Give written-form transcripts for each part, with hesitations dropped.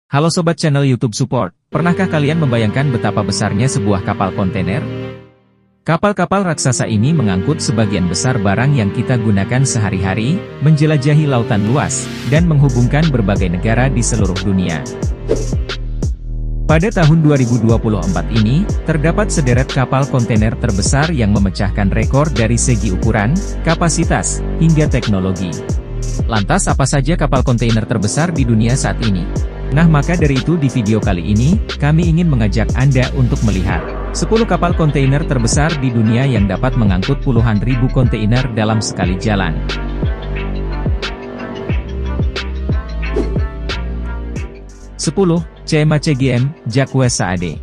Halo Sobat channel YouTube Support, pernahkah kalian membayangkan betapa besarnya sebuah kapal kontainer? Kapal-kapal raksasa ini mengangkut sebagian besar barang yang kita gunakan sehari-hari, menjelajahi lautan luas, dan menghubungkan berbagai negara di seluruh dunia. Pada tahun 2024 ini, terdapat sederet kapal kontainer terbesar yang memecahkan rekor dari segi ukuran, kapasitas, hingga teknologi. Lantas apa saja kapal kontainer terbesar di dunia saat ini? Nah maka dari itu di video kali ini, kami ingin mengajak Anda untuk melihat 10 kapal kontainer terbesar di dunia yang dapat mengangkut puluhan ribu kontainer dalam sekali jalan. CMA CGM, Jacques Saade.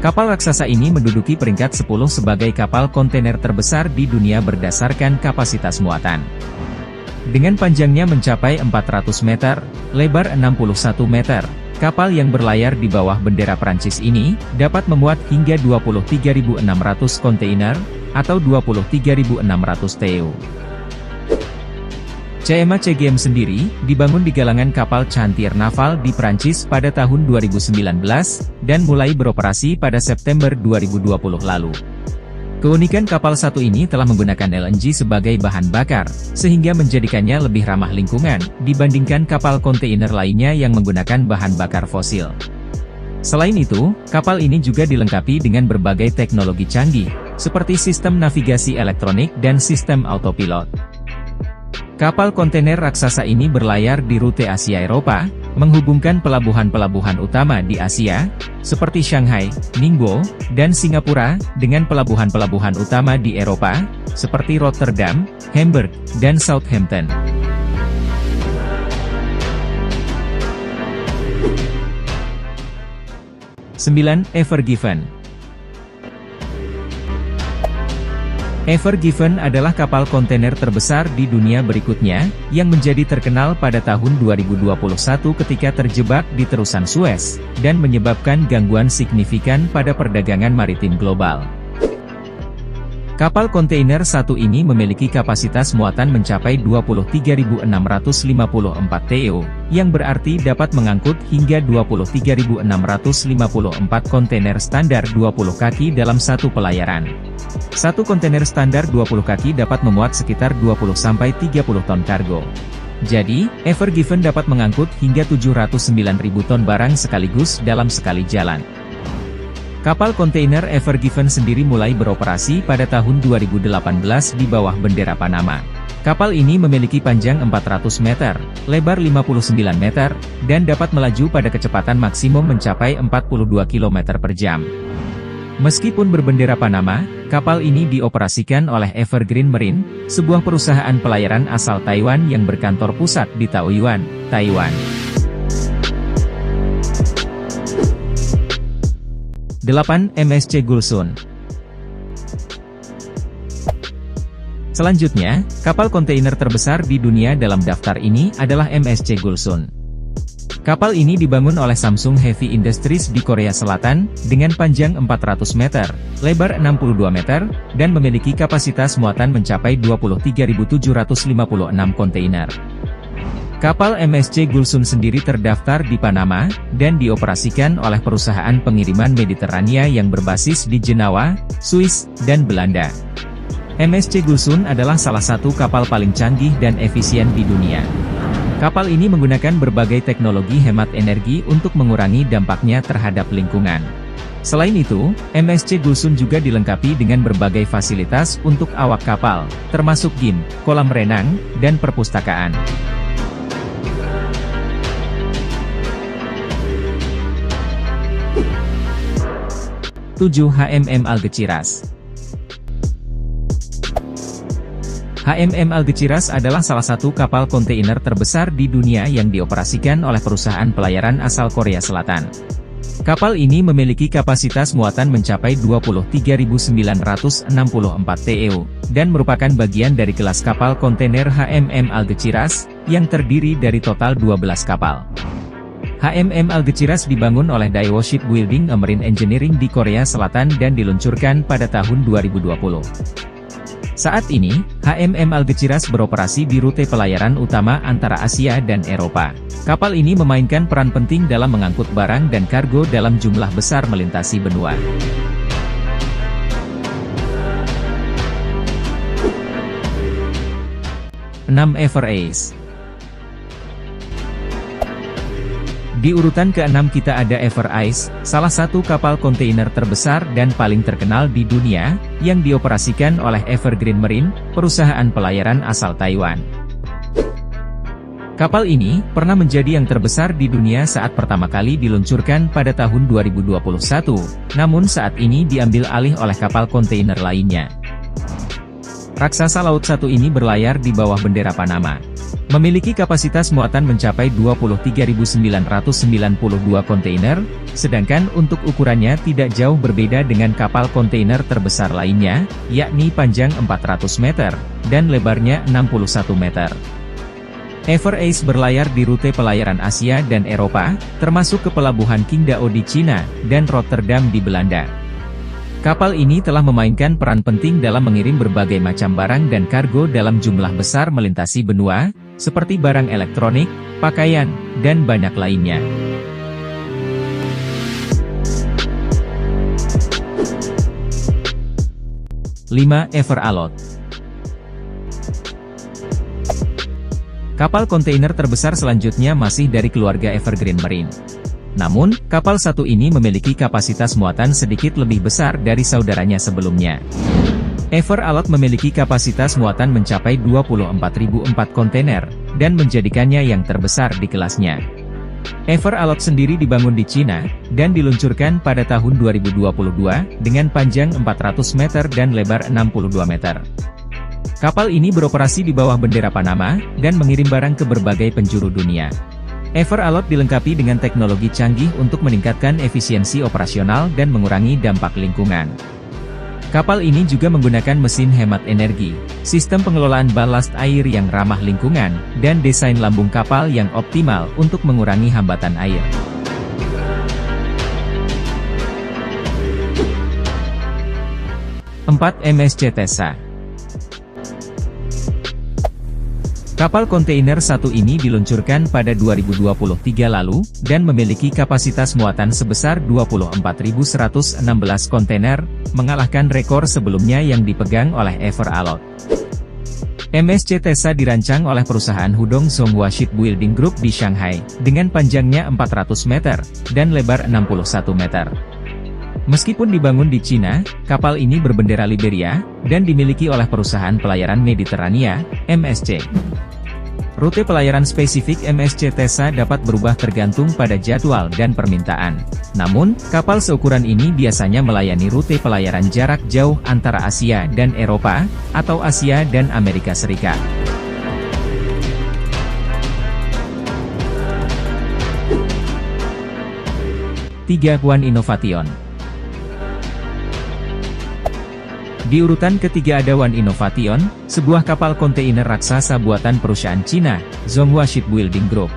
Kapal raksasa ini menduduki peringkat 10 sebagai kapal kontainer terbesar di dunia berdasarkan kapasitas muatan. Dengan panjangnya mencapai 400 meter, lebar 61 meter, kapal yang berlayar di bawah bendera Prancis ini, dapat memuat hingga 23.600 kontainer, atau 23.600 TEU. CMA CGM sendiri, dibangun di galangan kapal Chantier Naval di Prancis pada tahun 2019, dan mulai beroperasi pada September 2020 lalu. Keunikan kapal satu ini telah menggunakan LNG sebagai bahan bakar, sehingga menjadikannya lebih ramah lingkungan, dibandingkan kapal kontainer lainnya yang menggunakan bahan bakar fosil. Selain itu, kapal ini juga dilengkapi dengan berbagai teknologi canggih, seperti sistem navigasi elektronik dan sistem autopilot. Kapal kontainer raksasa ini berlayar di rute Asia-Eropa, menghubungkan pelabuhan-pelabuhan utama di Asia, seperti Shanghai, Ningbo, dan Singapura, dengan pelabuhan-pelabuhan utama di Eropa, seperti Rotterdam, Hamburg, dan Southampton. Ever Given. Ever Given adalah kapal kontainer terbesar di dunia berikutnya, yang menjadi terkenal pada tahun 2021 ketika terjebak di terusan Suez, dan menyebabkan gangguan signifikan pada perdagangan maritim global. Kapal kontainer satu ini memiliki kapasitas muatan mencapai 23.654 TEU, yang berarti dapat mengangkut hingga 23.654 kontainer standar 20 kaki dalam satu pelayaran. Satu kontainer standar 20 kaki dapat memuat sekitar 20-30 ton kargo. Jadi, Ever Given dapat mengangkut hingga 709.000 ton barang sekaligus dalam sekali jalan. Kapal kontainer Ever Given sendiri mulai beroperasi pada tahun 2018 di bawah bendera Panama. Kapal ini memiliki panjang 400 meter, lebar 59 meter, dan dapat melaju pada kecepatan maksimum mencapai 42 km per jam. Meskipun berbendera Panama, kapal ini dioperasikan oleh Evergreen Marine, sebuah perusahaan pelayaran asal Taiwan yang berkantor pusat di Taoyuan, Taiwan. 8. MSC Gulsun. Selanjutnya, kapal kontainer terbesar di dunia dalam daftar ini adalah MSC Gulsun. Kapal ini dibangun oleh Samsung Heavy Industries di Korea Selatan, dengan panjang 400 meter, lebar 62 meter, dan memiliki kapasitas muatan mencapai 23.756 kontainer. Kapal MSC Gulsun sendiri terdaftar di Panama, dan dioperasikan oleh perusahaan pengiriman Mediterania yang berbasis di Jenawa, Swiss, dan Belanda. MSC Gulsun adalah salah satu kapal paling canggih dan efisien di dunia. Kapal ini menggunakan berbagai teknologi hemat energi untuk mengurangi dampaknya terhadap lingkungan. Selain itu, MSC Gulsun juga dilengkapi dengan berbagai fasilitas untuk awak kapal, termasuk gym, kolam renang, dan perpustakaan. 7. HMM Algeciras. HMM Algeciras adalah salah satu kapal kontainer terbesar di dunia yang dioperasikan oleh perusahaan pelayaran asal Korea Selatan. Kapal ini memiliki kapasitas muatan mencapai 23.964 TEU, dan merupakan bagian dari kelas kapal kontainer HMM Algeciras, yang terdiri dari total 12 kapal. HMM Algeciras dibangun oleh Daewoo Shipbuilding and Marine Engineering di Korea Selatan dan diluncurkan pada tahun 2020. Saat ini, HMM Algeciras beroperasi di rute pelayaran utama antara Asia dan Eropa. Kapal ini memainkan peran penting dalam mengangkut barang dan kargo dalam jumlah besar melintasi benua. Ever Ace. Di urutan ke-6 kita ada Ever Ace, salah satu kapal kontainer terbesar dan paling terkenal di dunia, yang dioperasikan oleh Evergreen Marine, perusahaan pelayaran asal Taiwan. Kapal ini pernah menjadi yang terbesar di dunia saat pertama kali diluncurkan pada tahun 2021, namun saat ini diambil alih oleh kapal kontainer lainnya. Raksasa Laut 1 ini berlayar di bawah bendera Panama. Memiliki kapasitas muatan mencapai 23.992 kontainer, sedangkan untuk ukurannya tidak jauh berbeda dengan kapal kontainer terbesar lainnya, yakni panjang 400 meter, dan lebarnya 61 meter. Ever Ace berlayar di rute pelayaran Asia dan Eropa, termasuk ke pelabuhan Qingdao di Cina, dan Rotterdam di Belanda. Kapal ini telah memainkan peran penting dalam mengirim berbagai macam barang dan kargo dalam jumlah besar melintasi benua, seperti barang elektronik, pakaian, dan banyak lainnya. Ever Alert. Kapal kontainer terbesar selanjutnya masih dari keluarga Evergreen Marine. Namun, kapal satu ini memiliki kapasitas muatan sedikit lebih besar dari saudaranya sebelumnya. Ever Alert memiliki kapasitas muatan mencapai 24.004 kontainer, dan menjadikannya yang terbesar di kelasnya. Ever Alert sendiri dibangun di Cina, dan diluncurkan pada tahun 2022, dengan panjang 400 meter dan lebar 62 meter. Kapal ini beroperasi di bawah bendera Panama, dan mengirim barang ke berbagai penjuru dunia. Ever Alert dilengkapi dengan teknologi canggih untuk meningkatkan efisiensi operasional dan mengurangi dampak lingkungan. Kapal ini juga menggunakan mesin hemat energi, sistem pengelolaan balast air yang ramah lingkungan, dan desain lambung kapal yang optimal untuk mengurangi hambatan air. MSC Tessa. Kapal kontainer satu ini diluncurkan pada 2023 lalu, dan memiliki kapasitas muatan sebesar 24.116 kontainer, mengalahkan rekor sebelumnya yang dipegang oleh Ever Alert. MSC Tessa dirancang oleh perusahaan Hudong Zonghua Shipbuilding Group di Shanghai, dengan panjangnya 400 meter, dan lebar 61 meter. Meskipun dibangun di Cina, kapal ini berbendera Liberia, dan dimiliki oleh perusahaan pelayaran Mediterania, MSC. Rute pelayaran spesifik MSC Tessa dapat berubah tergantung pada jadwal dan permintaan. Namun, kapal seukuran ini biasanya melayani rute pelayaran jarak jauh antara Asia dan Eropa, atau Asia dan Amerika Serikat. One Innovation. Di urutan ketiga ada One Innovation, sebuah kapal kontainer raksasa buatan perusahaan Cina, Zonghua Shipbuilding Group.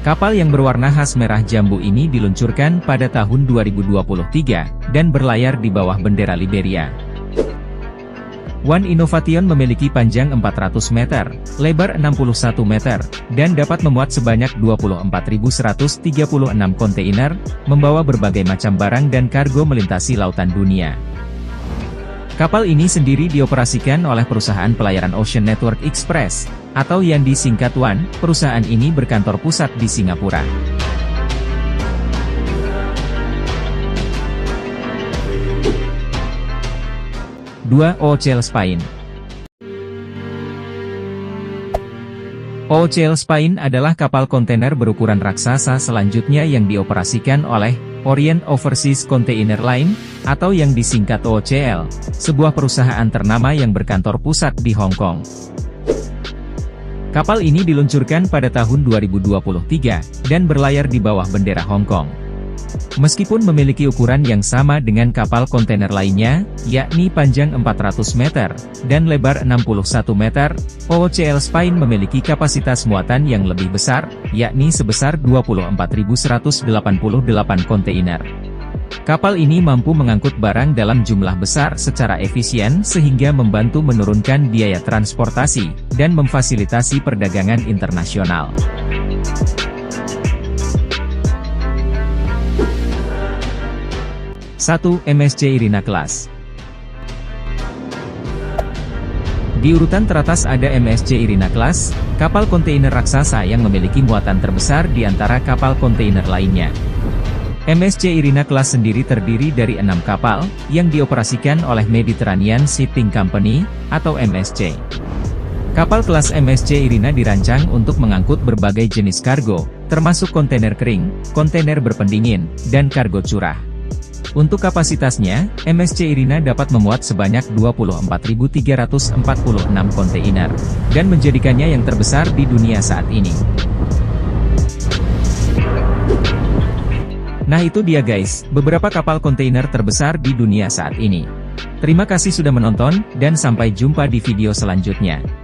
Kapal yang berwarna khas merah jambu ini diluncurkan pada tahun 2023, dan berlayar di bawah bendera Liberia. One Innovation memiliki panjang 400 meter, lebar 61 meter, dan dapat memuat sebanyak 24.136 kontainer, membawa berbagai macam barang dan kargo melintasi lautan dunia. Kapal ini sendiri dioperasikan oleh perusahaan pelayaran Ocean Network Express, atau yang disingkat ONE. Perusahaan ini berkantor pusat di Singapura. OCL Spain. OCL Spain adalah kapal kontainer berukuran raksasa selanjutnya yang dioperasikan oleh Orient Overseas Container Line, atau yang disingkat OCL, sebuah perusahaan ternama yang berkantor pusat di Hong Kong. Kapal ini diluncurkan pada tahun 2023, dan berlayar di bawah bendera Hong Kong. Meskipun memiliki ukuran yang sama dengan kapal kontainer lainnya, yakni panjang 400 meter, dan lebar 61 meter, OCL Spain memiliki kapasitas muatan yang lebih besar, yakni sebesar 24.188 kontainer. Kapal ini mampu mengangkut barang dalam jumlah besar secara efisien sehingga membantu menurunkan biaya transportasi, dan memfasilitasi perdagangan internasional. Satu, MSC Irina Class. Di urutan teratas ada MSC Irina Class, kapal kontainer raksasa yang memiliki muatan terbesar di antara kapal kontainer lainnya. MSC Irina Class sendiri terdiri dari 6 kapal, yang dioperasikan oleh Mediterranean Shipping Company, atau MSC. Kapal kelas MSC Irina dirancang untuk mengangkut berbagai jenis kargo, termasuk kontainer kering, kontainer berpendingin, dan kargo curah. Untuk kapasitasnya, MSC Irina dapat memuat sebanyak 24.346 kontainer, dan menjadikannya yang terbesar di dunia saat ini. Nah itu dia guys, beberapa kapal kontainer terbesar di dunia saat ini. Terima kasih sudah menonton, dan sampai jumpa di video selanjutnya.